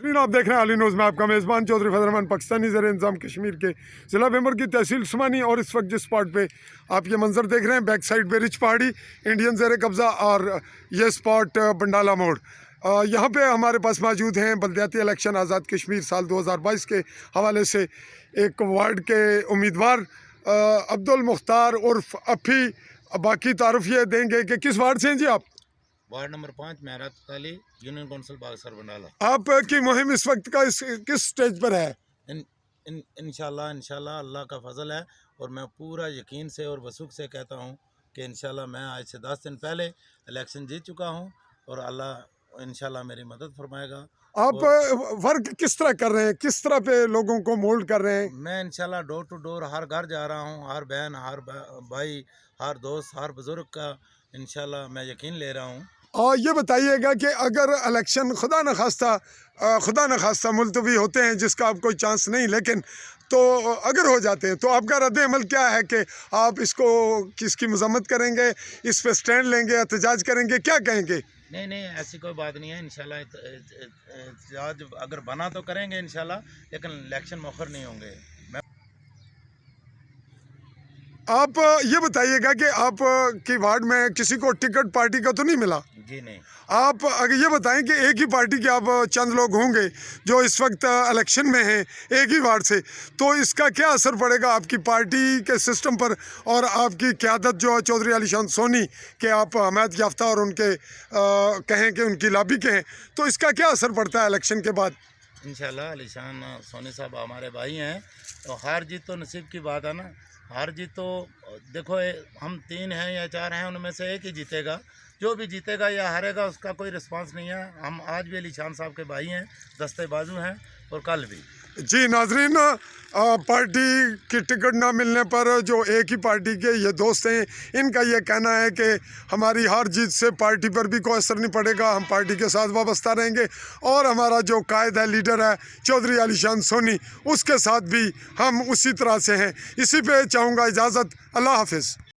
नाज़रीन, आप देख रहे हैं आली न्यूज़ में आपका मेज़बान चौधरी फजल रहमान पाकिस्तानी ज़र इंतज़ाम कश्मीर के ज़िला बेमर की तहसील उस्मानी। और इस वक्त जिस स्पॉट पे आप ये मंजर देख रहे हैं, बैक साइड पे रिच पहाड़ी इंडियन ज़ेर कब्ज़ा, और ये स्पॉट बंडाला मोड़। यहाँ पे हमारे पास मौजूद हैं बल्दियाती इलेक्शन आज़ाद कश्मीर साल 2022 के हवाले से एक वार्ड के उम्मीदवार अब्दुल मुख्तार उर्फ अफ़ी। बाकी तारुफ ये देंगे कि किस वार्ड से हैं जी आप? वार्ड नंबर 5 मेहरात अली, यूनियन काउंसिल बागसर बंडाला। आपकी मुहिम इस वक्त का किस स्टेज पर है? इंशाल्लाह अल्लाह का फजल है, और मैं पूरा यकीन से और वसूख से कहता हूँ कि इंशाल्लाह मैं आज से 10 दिन पहले इलेक्शन जीत चुका हूँ, और अल्लाह इंशाल्लाह मेरी मदद फरमाएगा। आप वर्क किस तरह कर रहे हैं, किस तरह पे लोगों को मोल्ड कर रहे हैं? मैं इंशाल्लाह डोर टू डोर हर घर जा रहा हूँ, हर बहन, हर भाई, हर दोस्त, हर बुज़ुर्ग का इंशाल्लाह मैं यकीन ले रहा हूँ। और ये बताइएगा कि अगर इलेक्शन खुदा न खास्ता मुलतवी होते हैं, जिसका आप कोई चांस नहीं, लेकिन तो अगर हो जाते हैं तो आपका रद्द अमल क्या है कि आप इसको किसकी मजम्मत करेंगे, इस पे स्टैंड लेंगे, एहतजाज करेंगे, क्या कहेंगे? नहीं, ऐसी कोई बात नहीं है। इंशाल्लाह एहतजाज अगर बना तो करेंगे इंशाल्लाह, लेकिन इलेक्शन मुअख्खर नहीं होंगे। आप ये बताइएगा कि आप की वार्ड में किसी को टिकट पार्टी का तो नहीं मिला? जी नहीं। आप अगर ये बताएं कि एक ही पार्टी के आप चंद लोग होंगे जो इस वक्त इलेक्शन में हैं एक ही वार्ड से, तो इसका क्या असर पड़ेगा आपकी पार्टी के सिस्टम पर और आपकी क़यादत जो है चौधरी अलीशान सोनी के आप हमायत याफ्ता और उनके कहें कि उनकी लॉबी के हैं, तो इसका क्या असर पड़ता है इलेक्शन के बाद? इंशाल्लाह अलीशान सोनी साहब हमारे भाई हैं, तो हार जीत तो नसीब की बात है ना। हार जीत तो देखो, हम 3 हैं या 4 हैं, उनमें से एक ही जीतेगा। जो भी जीतेगा या हारेगा उसका कोई रिस्पांस नहीं है। हम आज भी अलीशान साहब के भाई हैं, दस्ते बाजू हैं, और कल भी। जी नाजरीन, पार्टी की टिकट ना मिलने पर जो एक ही पार्टी के ये दोस्त हैं, इनका ये कहना है कि हमारी हार जीत से पार्टी पर भी कोई असर नहीं पड़ेगा, हम पार्टी के साथ वाबस्ता रहेंगे, और हमारा जो कायद है, लीडर है चौधरी अलीशान सोनी, उसके साथ भी हम उसी तरह से हैं। इसी पे चाहूँगा इजाज़त। अल्लाह हाफिज़।